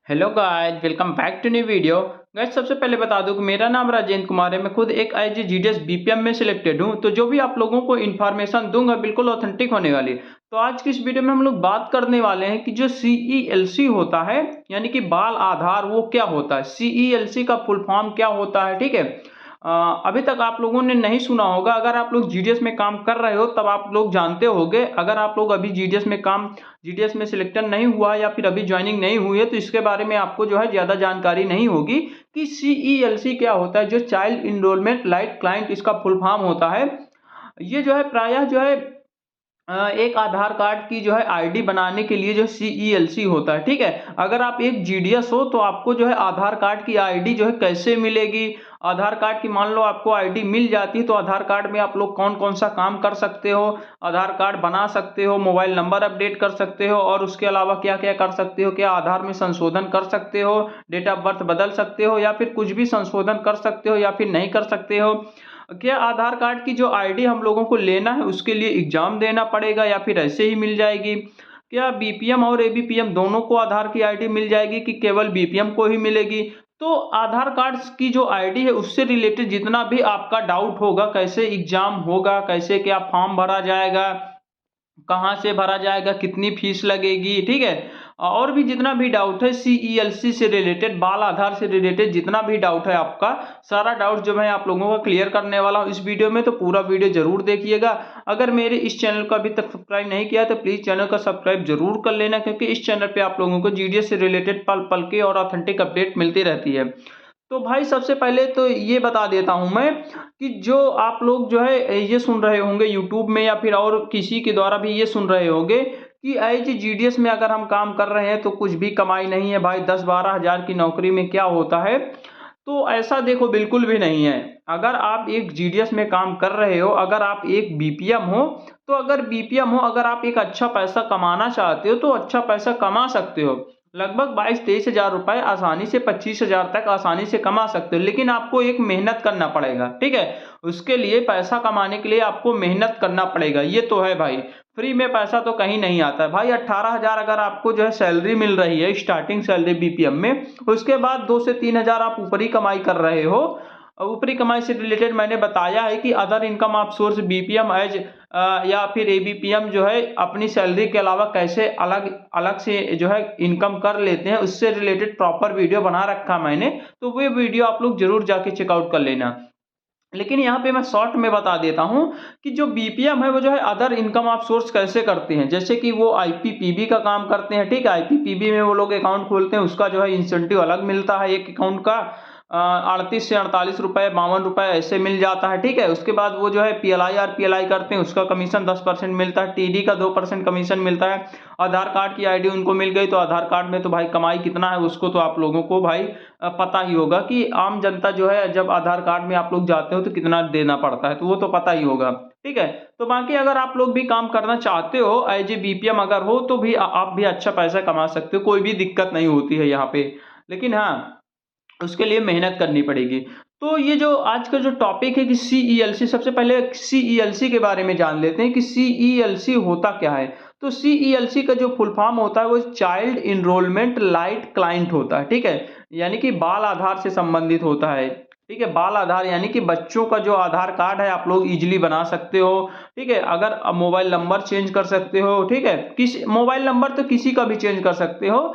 Hello guys, welcome back to new video. Guys, सबसे पहले बता दूं कि मेरा नाम राजेंद्र कुमार है। मैं खुद एक आईजी जीडीएस बीपीएम में सिलेक्टेड हूं। तो जो भी आप लोगों को इन्फॉर्मेशन दूंगा बिल्कुल ऑथेंटिक होने वाली है। तो आज की इस वीडियो में हम लोग बात करने वाले हैं कि जो सीईएलसी होता है, यानी कि बाल आधार, वो क्या होता है। सीईएलसी का फुल फॉर्म क्या होता है, ठीक है। अभी तक आप लोगों ने नहीं सुना होगा। अगर आप लोग जीडीएस में काम कर रहे हो तब आप लोग जानते होंगे। अगर आप लोग अभी जीडीएस में सिलेक्शन नहीं हुआ या फिर अभी ज्वाइनिंग नहीं हुई है तो इसके बारे में आपको जो है ज़्यादा जानकारी नहीं होगी कि सीईएलसी क्या होता है। जो चाइल्ड इनरोलमेंट लाइट क्लाइंट, इसका फुल फॉर्म होता है। ये जो है प्रायः जो है एक आधार कार्ड की जो है आईडी बनाने के लिए जो सीईएलसी होता है, ठीक है। अगर आप एक जीडीएस हो तो आपको जो है आधार कार्ड की आईडी जो है कैसे मिलेगी। आधार कार्ड की मान लो आपको आईडी मिल जाती है तो आधार कार्ड में आप लोग कौन कौन सा काम कर सकते हो। आधार कार्ड बना सकते हो, मोबाइल नंबर अपडेट कर सकते हो, और उसके अलावा क्या क्या कर सकते हो। क्या आधार में संशोधन कर सकते हो, डेट ऑफ बर्थ बदल सकते हो, या फिर कुछ भी संशोधन कर सकते हो या फिर नहीं कर सकते हो। क्या आधार कार्ड की जो आईडी हम लोगों को लेना है उसके लिए एग्जाम देना पड़ेगा या फिर ऐसे ही मिल जाएगी। क्या बीपीएम और एबीपीएम दोनों को आधार की आईडी मिल जाएगी कि केवल बीपीएम को ही मिलेगी। तो आधार कार्ड की जो आईडी है उससे रिलेटेड जितना भी आपका डाउट होगा, कैसे एग्जाम होगा, कैसे क्या फॉर्म भरा जाएगा, कहाँ से भरा जाएगा, कितनी फीस लगेगी, ठीक है। और भी जितना भी डाउट है सीईएलसी से रिलेटेड, बाल आधार से रिलेटेड जितना भी डाउट है आपका, सारा डाउट जो मैं आप लोगों का क्लियर करने वाला हूँ इस वीडियो में। तो पूरा वीडियो जरूर देखिएगा। अगर मेरे इस चैनल को अभी तक सब्सक्राइब नहीं किया तो प्लीज चैनल को सब्सक्राइब जरूर कर लेना, क्योंकि इस चैनल पे आप लोगों को जीडीएस से रिलेटेड पल पल के और ऑथेंटिक अपडेट मिलती रहती है। तो भाई सबसे पहले तो ये बता देता हूं मैं कि जो आप लोग जो है ये सुन रहे होंगे यूट्यूब में या फिर और किसी के द्वारा भी ये सुन रहे होंगे कि एज जीडीएस में अगर हम काम कर रहे हैं तो कुछ भी कमाई नहीं है भाई, 10-12 हजार की नौकरी में क्या होता है। तो ऐसा देखो बिल्कुल भी नहीं है। अगर आप एक जीडीएस में काम कर रहे हो, अगर आप एक बीपीएम हो, तो अगर बीपीएम हो, अगर आप एक अच्छा पैसा कमाना चाहते हो तो अच्छा पैसा कमा सकते हो। लगभग 22-23 हजार रुपए आसानी से 25 हजार तक आसानी से कमा सकते हो। लेकिन आपको एक मेहनत करना पड़ेगा, ठीक है। उसके लिए पैसा कमाने के लिए आपको मेहनत करना पड़ेगा, ये तो है भाई। फ्री में पैसा तो कहीं नहीं आता है भाई। 18 हजार अगर आपको जो है सैलरी मिल रही है, स्टार्टिंग सैलरी बीपीएम में, उसके बाद 2 से 3 हजार आप ऊपरी कमाई कर रहे हो। ऊपरी कमाई से रिलेटेड मैंने बताया है कि other income of source BPM as या फिर एबीपीएम जो है अपनी सैलरी के अलावा कैसे अलग अलग से जो है इनकम कर लेते हैं, उससे रिलेटेड प्रॉपर वीडियो बना रखा मैंने। तो वो वीडियो आप लोग जरूर जाके चेकआउट कर लेना। लेकिन यहाँ पे मैं शॉर्ट में बता देता हूँ कि जो बीपीएम है वो जो है अदर इनकम ऑफ सोर्स कैसे करते हैं। जैसे कि वो आईपीपीबी का काम करते हैं, ठीक है। आईपीपीबी में वो लोग अकाउंट खोलते हैं, उसका जो है इंसेंटिव अलग मिलता है एक अकाउंट का। 38 से 48 रुपए, 52 रुपए ऐसे मिल जाता है, ठीक है। उसके बाद वो जो है पीएलआई आरपीएलआई करते हैं, उसका कमीशन 10% मिलता है। टीडी का 2% कमीशन मिलता है। आधार कार्ड की आईडी उनको मिल गई तो आधार कार्ड में तो भाई कमाई कितना है उसको तो आप लोगों को भाई पता ही होगा कि आम जनता जो है जब आधार कार्ड में आप लोग जाते हो तो कितना देना पड़ता है, तो वो तो पता ही होगा, ठीक है। तो बाकी अगर आप लोग भी काम करना चाहते हो एज ए बीपीएम अगर हो तो भी आप भी अच्छा पैसा कमा सकते हो, कोई भी दिक्कत नहीं होती है यहाँ पे। लेकिन हाँ, उसके लिए मेहनत करनी पड़ेगी। तो ये जो आज का जो टॉपिक है कि सीईएलसी, सबसे पहले सीईएलसी के बारे में जान लेते हैं कि सीईएलसी होता क्या है। तो सीईएलसी का जो फुल फॉर्म होता है वो चाइल्ड इनरोलमेंट लाइट क्लाइंट होता है, ठीक है। यानी कि बाल आधार से संबंधित होता है, ठीक है। बाल आधार यानी कि बच्चों का जो आधार कार्ड है आप लोग इजीली बना सकते हो, ठीक है। अगर मोबाइल नंबर चेंज कर सकते हो, ठीक है। किस मोबाइल नंबर तो किसी का भी चेंज कर सकते हो,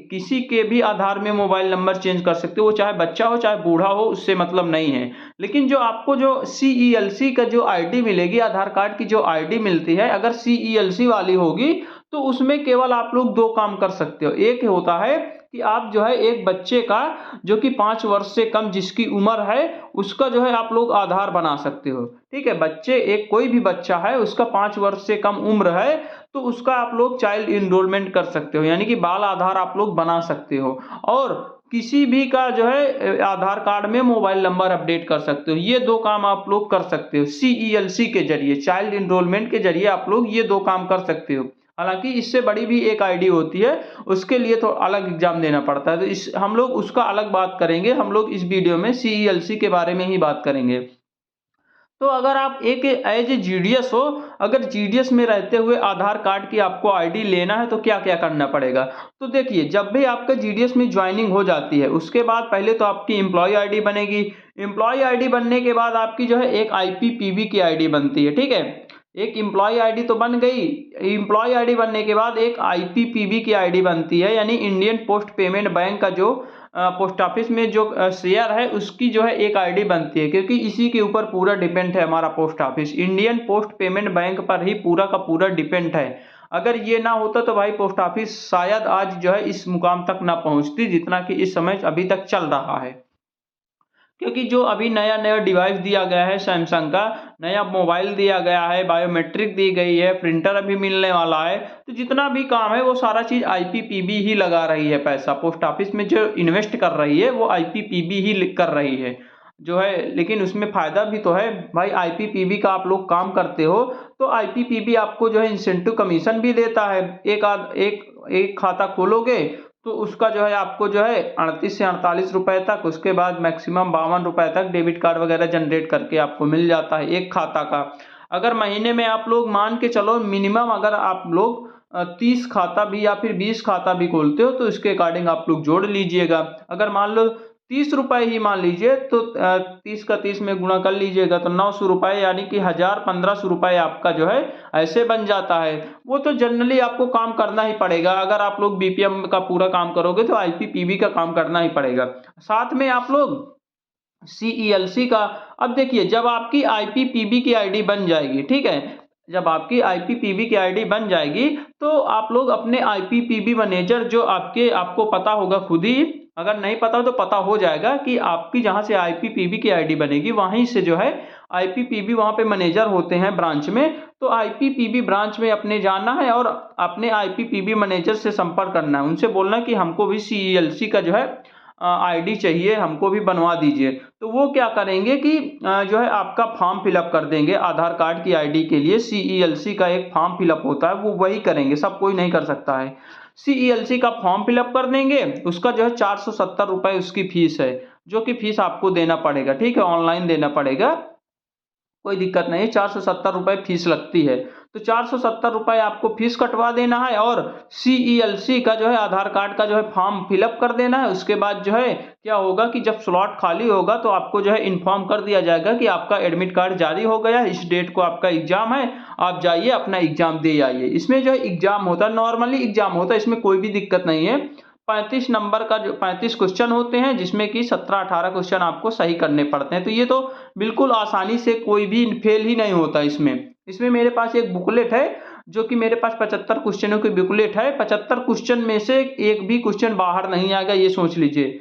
किसी के भी आधार में मोबाइल नंबर चेंज कर सकते हो, वो चाहे बच्चा हो चाहे बूढ़ा हो, उससे मतलब नहीं है। लेकिन जो आपको जो सीईएलसी का जो आईडी मिलेगी, आधार कार्ड की जो आईडी मिलती है, अगर सीईएलसी वाली होगी तो उसमें केवल आप लोग दो काम कर सकते हो। एक होता है कि आप जो है एक बच्चे का जो कि 5 वर्ष से कम जिसकी उम्र है उसका जो है आप लोग आधार बना सकते हो, ठीक है। बच्चे एक कोई भी बच्चा है उसका 5 वर्ष से कम उम्र है तो उसका आप लोग चाइल्ड इनरोलमेंट कर सकते हो, यानी कि बाल आधार आप लोग बना सकते हो। और किसी भी का जो है आधार कार्ड में मोबाइल नंबर अपडेट कर सकते हो। ये दो काम आप लोग कर सकते हो सीईएलसी के जरिए, चाइल्ड इनरोलमेंट के जरिए आप लोग ये दो काम कर सकते हो। हालांकि इससे बड़ी भी एक आईडी होती है, उसके लिए तो अलग एग्जाम देना पड़ता है। तो इस हम लोग उसका अलग बात करेंगे, हम लोग इस वीडियो में सीईएलसी के बारे में ही बात करेंगे। तो अगर आप एक एज ए जीडीएस हो, अगर जीडीएस में रहते हुए आधार कार्ड की आपको आईडी लेना है तो क्या क्या करना पड़ेगा। तो देखिए, जब भी आपका जीडीएस में ज्वाइनिंग हो जाती है उसके बाद पहले तो आपकी एम्प्लॉय आईडी बनेगी। एम्प्लॉय आईडी बनने के बाद आपकी जो है एक आईपीपीबी की आईडी बनती है, ठीक है। एक एम्प्लॉय आईडी तो बन गई। एम्प्लॉय आईडी बनने के बाद एक आईपीपीबी की आईडी बनती है, यानी इंडियन पोस्ट पेमेंट बैंक का जो पोस्ट ऑफिस में जो शेयर है उसकी जो है एक आईडी बनती है, क्योंकि इसी के ऊपर पूरा डिपेंड है हमारा post office. Indian post payment bank पर ही पूरा का पूरा डिपेंड है। अगर ये ना होता तो भाई पोस्ट ऑफिस शायद आज जो है इस मुकाम तक ना पहुंचती जितना कि इस समय अभी तक चल रहा है। क्योंकि जो अभी नया नया डिवाइस दिया गया है, सैमसंग का नया मोबाइल दिया गया है, बायोमेट्रिक दी गई है, प्रिंटर अभी मिलने वाला है, तो जितना भी काम है वो सारा चीज आईपीपीबी ही लगा रही है। पैसा पोस्ट ऑफिस में जो इन्वेस्ट कर रही है वो आईपीपीबी ही कर रही है जो है। लेकिन उसमें फायदा भी तो है भाई, आईपीपीबी का आप लोग काम करते हो तो आईपीपीबी आपको जो है इंसेंटिव कमीशन भी देता है। एक खाता खोलोगे तो उसका जो है आपको जो है 38 से 48 रुपए तक, उसके बाद मैक्सिमम 52 रुपए तक डेबिट कार्ड वगैरह जनरेट करके आपको मिल जाता है एक खाता का। अगर महीने में आप लोग मान के चलो मिनिमम अगर आप लोग 30 खाता भी या फिर 20 खाता भी खोलते हो तो इसके अकॉर्डिंग आप लोग जोड़ लीजिएगा। अगर मान लो 30 रुपए ही मान लीजिए तो 30 का 30 में गुणा कर लीजिएगा तो 900 रुपए, यानी कि 1000-1500 रुपए आपका जो है ऐसे बन जाता है। वो तो जनरली आपको काम करना ही पड़ेगा। अगर आप लोग बीपीएम का पूरा काम करोगे तो आईपीपीबी का काम करना ही पड़ेगा। साथ में आप लोग सीईएलसी का। अब देखिए, जब आपकी आईपीपीबी की आईडी बन जाएगी, ठीक है, जब आपकी आईपीपीबी की आईडी बन जाएगी तो आप लोग अपने आईपीपीबी मैनेजर जो आपको पता होगा खुद ही, अगर नहीं पता तो पता हो जाएगा कि आपकी जहां से आईपीपीबी की आईडी बनेगी वहीं से जो है आईपीपीबी वहां पे मैनेजर होते हैं ब्रांच में। तो आईपीपीबी ब्रांच में अपने जाना है और अपने आईपीपीबी मैनेजर से संपर्क करना है। उनसे बोलना है कि हमको भी सीईएलसी का जो है आईडी चाहिए, हमको भी बनवा दीजिए। तो वो क्या करेंगे कि जो है आपका फॉर्म फिलअप कर देंगे आधार कार्ड की आईडी के लिए। सीईएलसी का एक फॉर्म फिलअप होता है, वो वही करेंगे, सब कोई नहीं कर सकता है। सीईएलसी का फॉर्म फिलअप कर देंगे, उसका जो है 470 रुपए उसकी फीस है, जो कि फीस आपको देना पड़ेगा, ठीक है, ऑनलाइन देना पड़ेगा, कोई दिक्कत नहीं है। 470 रुपए फीस लगती है, तो 470 रुपए आपको फीस कटवा देना है और सीईएलसी का जो है आधार कार्ड का जो है फॉर्म फिलअप कर देना है। उसके बाद जो है क्या होगा कि जब स्लॉट खाली होगा तो आपको जो है इन्फॉर्म कर दिया जाएगा कि आपका एडमिट कार्ड जारी हो गया, इस डेट को आपका एग्जाम है, आप जाइए अपना एग्जाम दे आइए। इसमें जो है एग्जाम होता है, नॉर्मली एग्जाम होता है, इसमें कोई भी दिक्कत नहीं है। 35 नंबर का जो 35 क्वेश्चन होते हैं जिसमें कि 17-18 क्वेश्चन आपको सही करने पड़ते हैं। तो ये तो बिल्कुल आसानी से कोई भी फेल ही नहीं होता इसमें मेरे पास एक बुकलेट है जो कि मेरे पास 75 क्वेश्चनों की बुकलेट है। 75 क्वेश्चन में से एक भी क्वेश्चन बाहर नहीं आएगा, ये सोच लीजिए।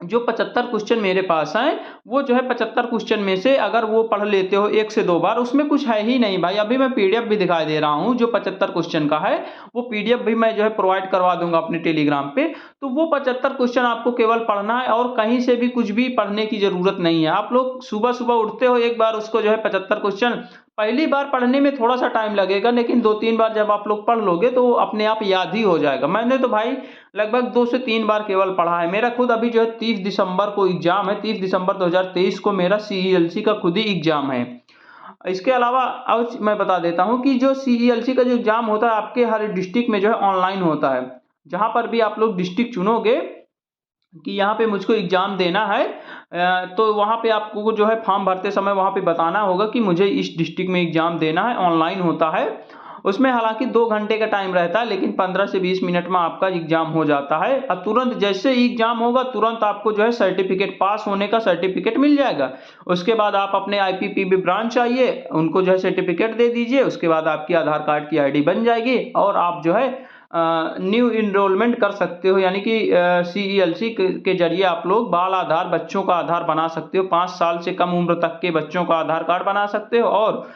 जो 75 क्वेश्चन मेरे पास हैं वो जो है 75 क्वेश्चन में से अगर वो पढ़ लेते हो 1 से 2 बार, उसमें कुछ है ही नहीं भाई। अभी मैं पीडीएफ भी दिखाई दे रहा हूँ जो 75 क्वेश्चन का है, वो पीडीएफ भी मैं जो है प्रोवाइड करवा दूंगा अपने टेलीग्राम पे। तो वो 75 क्वेश्चन आपको केवल पढ़ना है और कहीं से भी कुछ भी पढ़ने की जरूरत नहीं है। आप लोग सुबह सुबह उठते हो, एक बार उसको जो है 75 क्वेश्चन पहली बार पढ़ने में थोड़ा सा टाइम लगेगा, लेकिन 2-3 बार जब आप लोग पढ़ लोगे तो वो अपने आप याद ही हो जाएगा। मैंने तो भाई लगभग 2 से 3 बार केवल पढ़ा है। मेरा खुद अभी जो है 30 दिसंबर को एग्जाम है, 30 दिसंबर 2023 को मेरा सीईएलसी का खुद ही एग्जाम है। इसके अलावा आज मैं बता देता हूं कि जो सीईएलसी का जो एग्जाम होता है आपके हर डिस्ट्रिक्ट में जो है ऑनलाइन होता है। जहां पर भी आप लोग डिस्ट्रिक्ट चुनोगे कि यहाँ पे मुझको एग्जाम देना है, तो वहाँ पे आपको जो है फॉर्म भरते समय वहाँ पे बताना होगा कि मुझे इस डिस्ट्रिक्ट में एग्जाम देना है। ऑनलाइन होता है, उसमें हालांकि 2 घंटे का टाइम रहता है, लेकिन 15 से 20 मिनट में आपका एग्जाम हो जाता है। और तुरंत जैसे ही एग्जाम होगा तुरंत आपको जो है सर्टिफिकेट, पास होने का सर्टिफिकेट मिल जाएगा। उसके बाद आप अपने आईपीपीबी ब्रांच आइए, उनको जो है सर्टिफिकेट दे दीजिए। उसके बाद आपकी आधार कार्ड की आईडी बन जाएगी और आप जो है न्यू इनरोलमेंट कर सकते हो, यानी कि सीईएलसी के जरिए आप लोग बाल आधार, बच्चों का आधार बना सकते हो। 5 साल से कम उम्र तक के बच्चों का आधार कार्ड बना सकते हो और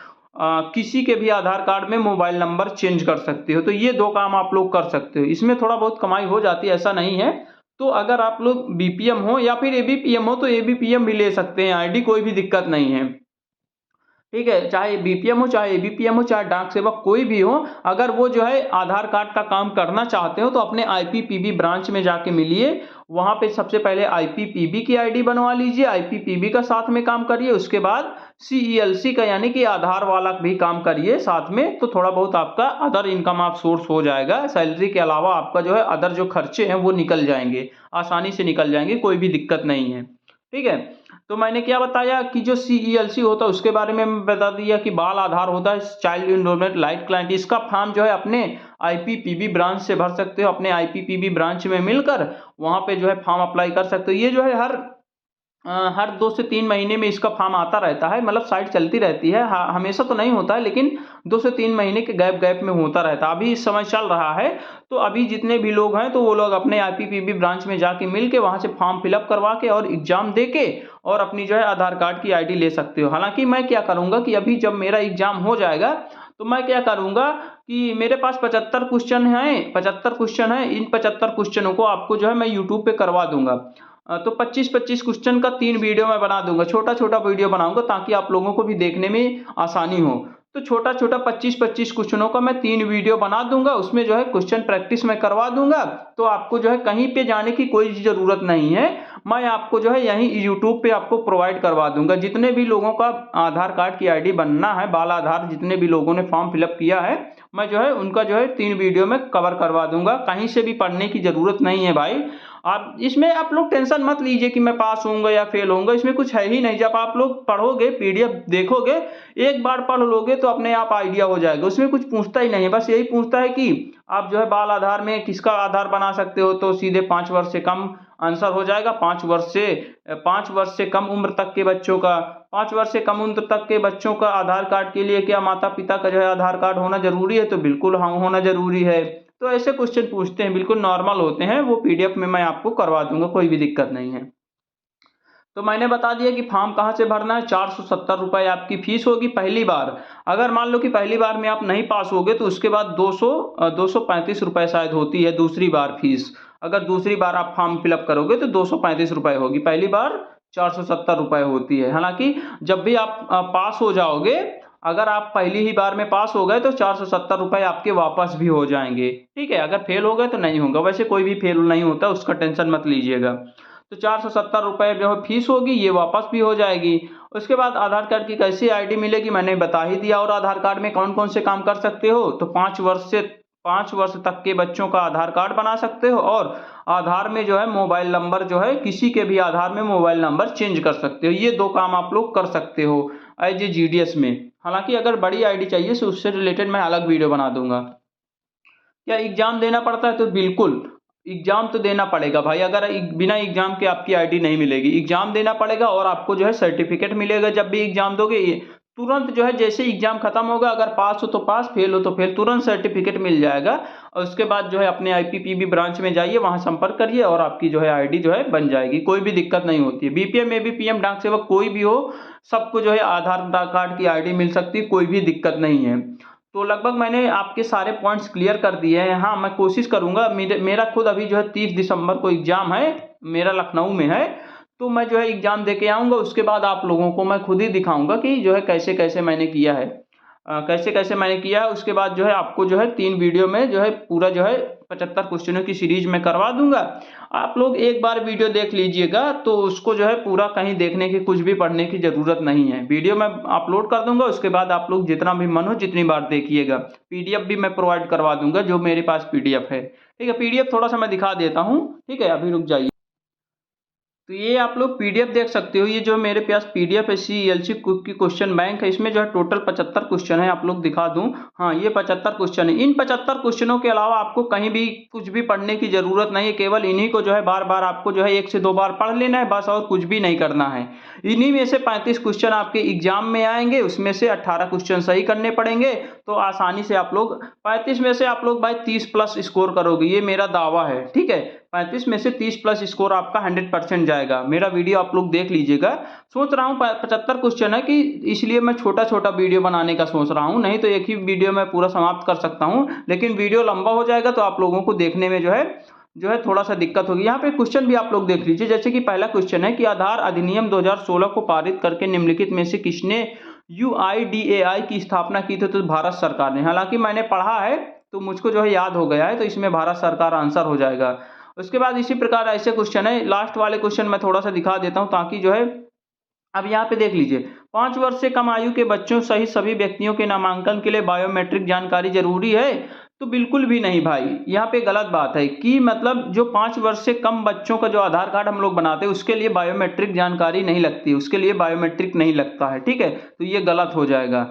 किसी के भी आधार कार्ड में मोबाइल नंबर चेंज कर सकते हो। तो ये 2 काम आप लोग कर सकते हो। इसमें थोड़ा बहुत कमाई हो जाती है, ऐसा नहीं है। तो अगर आप लोग बीपीएम हो या फिर एबीपीएम हो तो एबीपीएम भी ले सकते हैं आईडी, कोई भी दिक्कत नहीं है। ठीक है, चाहे बीपीएम हो, चाहे एबीपीएम हो, चाहे डाक सेवक कोई भी हो, अगर वो जो है आधार कार्ड का काम करना चाहते हो तो अपने आईपीपीबी ब्रांच में जाके मिलिए। वहां पे सबसे पहले आईपीपीबी की आईडी बनवा लीजिए, आईपीपीबी का साथ में काम करिए, उसके बाद सीईएलसी का यानी कि आधार वाला भी काम करिए साथ में, तो थोड़ा बहुत आपका अदर इनकम आप सोर्स हो जाएगा। सैलरी के अलावा आपका जो है अदर जो खर्चे हैं वो निकल जाएंगे, आसानी से निकल जाएंगे, कोई भी दिक्कत नहीं है। ठीक है, तो मैंने क्या बताया कि जो सीईएलसी होता है उसके बारे में बता दिया कि बाल आधार होता है, चाइल्ड इनरोलमेंट लाइट क्लाइंट। इसका फॉर्म जो है अपने आईपीपीबी ब्रांच से भर सकते हो, अपने आईपीपीबी ब्रांच में मिलकर वहां पे जो है फॉर्म अप्लाई कर सकते हो। ये जो है हर 2 से 3 महीने में इसका फॉर्म आता रहता है, मतलब साइट चलती रहती है, हमेशा तो नहीं होता है, लेकिन 2 से 3 महीने के गैप में होता रहता है। अभी इस समय चल रहा है, तो अभी जितने भी लोग हैं तो वो लोग अपने आईपीपीबी ब्रांच में जाके मिल के वहां से फॉर्म फिलअप करवा के और एग्जाम दे के और अपनी जो है आधार कार्ड की आईडी ले सकते हो। हालांकि मैं क्या करूंगा कि अभी जब मेरा एग्जाम हो जाएगा तो मैं क्या करूंगा कि मेरे पास 75 क्वेश्चन हैं, 75 क्वेश्चन है, इन 75 क्वेश्चनों को आपको जो है मैं यूट्यूब पे करवा दूंगा। तो 25-25 क्वेश्चन का 3 वीडियो मैं बना दूंगा, छोटा छोटा वीडियो बनाऊंगा ताकि आप लोगों को भी देखने में आसानी हो। तो छोटा छोटा 25-25 क्वेश्चनों का मैं 3 वीडियो बना दूंगा, उसमें जो है क्वेश्चन प्रैक्टिस मैं करवा दूंगा। तो आपको जो है कहीं पे जाने की कोई जरूरत नहीं है, मैं आपको जो है यहीं यूट्यूब पे आपको प्रोवाइड करवा दूंगा। जितने भी लोगों का आधार कार्ड की आईडी बनना है, बाल आधार जितने भी लोगों ने फॉर्म फिलअप किया है, मैं जो है उनका जो है 3 वीडियो में कवर करवा दूंगा। कहीं से भी पढ़ने की जरूरत नहीं है भाई। आप इसमें आप लोग टेंशन मत लीजिए कि मैं पास होऊंगा या फेल होऊंगा, इसमें कुछ है ही नहीं। जब आप लोग पढ़ोगे, पीडीएफ देखोगे, एक बार पढ़ लोगे तो अपने आप आइडिया हो जाएगा। उसमें कुछ पूछता ही नहीं है, बस यही पूछता है कि आप जो है बाल आधार में किसका आधार बना सकते हो, तो सीधे 5 वर्ष से कम आंसर हो जाएगा। 5 वर्ष से कम उम्र तक के बच्चों का, 5 वर्ष से कम उम्र तक के बच्चों का आधार कार्ड के लिए क्या माता पिता का जो है आधार कार्ड होना जरूरी है, तो बिल्कुल हाँ होना जरूरी है। तो ऐसे क्वेश्चन पूछते हैं, बिल्कुल नॉर्मल होते हैं, वो पीडीएफ में मैं आपको करवा दूंगा, कोई भी दिक्कत नहीं है। तो मैंने बता दिया कि फॉर्म कहाँ से भरना है। 470 रुपये आपकी फीस होगी पहली बार। अगर मान लो कि पहली बार में आप नहीं पास होगे तो उसके बाद 235 रुपये शायद होती है दूसरी बार फीस। अगर दूसरी बार आप फॉर्म फिलअप करोगे तो 235 रुपये होगी, पहली बार 470 रुपये होती है। हालांकि जब भी आप पास हो जाओगे, अगर आप पहली ही बार में पास हो गए तो 470 रुपये आपके वापस भी हो जाएंगे। ठीक है, अगर फेल हो गए तो नहीं होगा, वैसे कोई भी फेल नहीं होता, उसका टेंशन मत लीजिएगा। तो 470 रुपये जो है फीस होगी, ये वापस भी हो जाएगी। उसके बाद आधार कार्ड की कैसी आईडी मिलेगी मैंने बता ही दिया। और आधार कार्ड में कौन कौन से काम कर सकते हो, तो 5 वर्ष तक के बच्चों का आधार कार्ड बना सकते हो, और आधार में जो है मोबाइल नंबर जो है किसी के भी आधार में मोबाइल नंबर चेंज कर सकते हो। ये 2 काम आप लोग कर सकते हो एज ए जीडीएस में। हालांकि अगर बड़ी आईडी चाहिए तो उससे रिलेटेड मैं अलग वीडियो बना दूंगा। क्या एग्जाम देना पड़ता है, तो बिल्कुल एग्जाम तो देना पड़ेगा भाई। अगर बिना एग्जाम के आपकी आईडी नहीं मिलेगी, एग्जाम देना पड़ेगा और आपको जो है सर्टिफिकेट मिलेगा जब भी एग्जाम दोगे। ये तुरंत जो है जैसे एग्जाम खत्म होगा, अगर पास हो तो पास, फेल हो तो फेल, तुरंत सर्टिफिकेट मिल जाएगा। और उसके बाद जो है अपने आईपीपीबी ब्रांच में जाइए, वहां संपर्क करिए और आपकी जो है आईडी जो है बन जाएगी, कोई भी दिक्कत नहीं होती है। बीपीएम एबीपीएम डाक सेवक कोई भी हो, सबको जो है आधार कार्ड की आईडी मिल सकती है, कोई भी दिक्कत नहीं है। तो लगभग मैंने आपके सारे पॉइंट्स क्लियर कर दिए हैं। हाँ, मैं कोशिश करूंगा, मेरा खुद अभी जो है 30 दिसंबर को एग्जाम है, मेरा लखनऊ में है। तो मैं जो है एग्जाम दे के आऊँगा, उसके बाद आप लोगों को मैं खुद ही दिखाऊंगा कि जो है कैसे कैसे मैंने किया है, कैसे कैसे मैंने किया है। उसके बाद जो है आपको जो है 3 वीडियो में जो है पूरा जो है 75 क्वेश्चनों की सीरीज में करवा दूंगा। आप लोग एक बार वीडियो देख लीजिएगा, तो उसको जो है पूरा कहीं देखने की, कुछ भी पढ़ने की जरूरत नहीं है। वीडियो मैं अपलोड कर दूंगा, उसके बाद आप लोग जितना भी मन हो जितनी बार देखिएगा। पीडीएफ भी मैं प्रोवाइड करवा दूंगा, जो मेरे पास पीडीएफ है। ठीक है, पीडीएफ थोड़ा सा मैं दिखा देता हूँ। ठीक है, अभी रुक जाइए। तो ये आप लोग पीडीएफ देख सकते हो, ये जो मेरे पास पीडीएफ है सीईएलसी की क्वेश्चन बैंक है, इसमें जो है टोटल 75 क्वेश्चन है। आप लोग दिखा दूं, हाँ ये 75 क्वेश्चन है। इन 75 क्वेश्चनों के अलावा आपको कहीं भी कुछ भी पढ़ने की जरूरत नहीं है, केवल इन्हीं को जो है बार बार आपको जो है 1 से 2 बार पढ़ लेना है बस, और कुछ भी नहीं करना है। इन्हीं में से 35 क्वेश्चन आपके एग्जाम में आएंगे, उसमें से 18 क्वेश्चन सही करने पड़ेंगे। तो आसानी से आप लोग 35 में से आप लोग भाई 30 प्लस स्कोर करोगे, ये मेरा दावा है। ठीक है, 35 में से 30 प्लस स्कोर आपका 100% जाएगा। मेरा वीडियो आप लोग देख लीजिएगा। सोच रहा हूँ 75 क्वेश्चन है कि इसलिए मैं छोटा छोटा वीडियो बनाने का सोच रहा हूँ, नहीं तो एक ही वीडियो में पूरा समाप्त कर सकता हूँ, लेकिन वीडियो लंबा हो जाएगा तो आप लोगों को देखने में जो है थोड़ा सा दिक्कत होगी। यहाँ पे क्वेश्चन भी आप लोग देख लीजिए। जैसे कि पहला क्वेश्चन है कि आधार अधिनियम 2016 को पारित करके निम्नलिखित में से किसने UIDAI की स्थापना की थी तो भारत सरकार ने। हालांकि मैंने पढ़ा है तो मुझको जो है याद हो गया है, तो इसमें भारत सरकार आंसर हो जाएगा। उसके बाद इसी प्रकार ऐसे क्वेश्चन है, लास्ट वाले क्वेश्चन मैं थोड़ा सा दिखा देता हूं ताकि जो है, अब यहाँ पे देख लीजिए, 5 वर्ष से कम आयु के बच्चों सहित सभी व्यक्तियों के नामांकन के लिए बायोमेट्रिक जानकारी जरूरी है? तो बिल्कुल भी नहीं भाई, यहाँ पे गलत बात है कि मतलब जो 5 वर्ष से कम बच्चों का जो आधार कार्ड हम लोग बनाते हैं उसके लिए बायोमेट्रिक जानकारी नहीं लगती, उसके लिए बायोमेट्रिक नहीं लगता है, ठीक है, तो ये गलत हो जाएगा।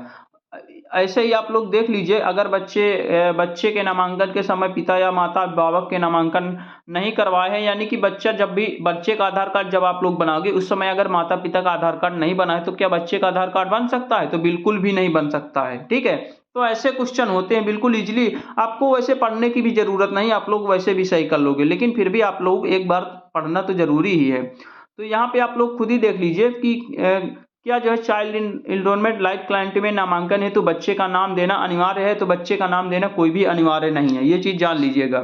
ऐसे ही आप लोग देख लीजिए, अगर बच्चे के नामांकन के समय पिता या माता अभिभावक के नामांकन नहीं करवाए हैं, यानी कि बच्चे का आधार कार्ड जब आप लोग बनाओगे उस समय अगर माता पिता का आधार कार्ड नहीं बना है तो क्या बच्चे का आधार कार्ड बन सकता है? तो बिल्कुल भी नहीं बन सकता है, ठीक है। तो ऐसे क्वेश्चन होते हैं बिल्कुल इजीली, आपको वैसे पढ़ने की भी जरूरत नहीं, आप लोग वैसे भी सही कर लोगे, लेकिन फिर भी आप लोग एक बार पढ़ना तो जरूरी ही है। तो यहाँ पे आप लोग खुद ही देख लीजिए कि क्या जो है चाइल्ड इनरोलमेंट लाइक क्लाइंट में नामांकन है तो बच्चे का नाम देना अनिवार्य है, तो बच्चे का नाम देना कोई भी अनिवार्य नहीं है, ये चीज जान लीजिएगा।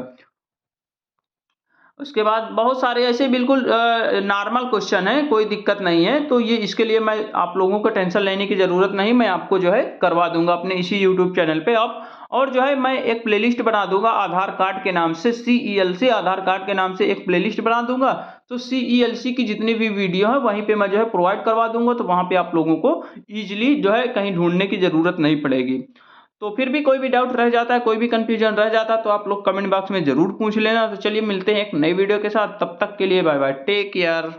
उसके बाद बहुत सारे ऐसे बिल्कुल नॉर्मल क्वेश्चन है, कोई दिक्कत नहीं है, तो ये इसके लिए मैं आप लोगों को टेंशन लेने की जरूरत नहीं, मैं आपको जो है करवा दूंगा अपने इसी यूट्यूब चैनल पे अब। और जो है मैं एक प्लेलिस्ट बना दूंगा आधार कार्ड के नाम से, CELC आधार कार्ड के नाम से एक प्लेलिस्ट बना दूंगा, तो CELC की जितनी भी वीडियो है वहीं पे मैं जो है प्रोवाइड करवा दूंगा, तो वहां पे आप लोगों को इजिली जो है कहीं ढूंढने की जरूरत नहीं पड़ेगी। तो फिर भी कोई भी डाउट रह जाता है, कोई भी कंफ्यूजन रह जाता है तो आप लोग कमेंट बॉक्स में जरूर पूछ लेना। तो चलिए मिलते हैं एक नई वीडियो के साथ, तब तक के लिए बाय बाय, टेक केयर।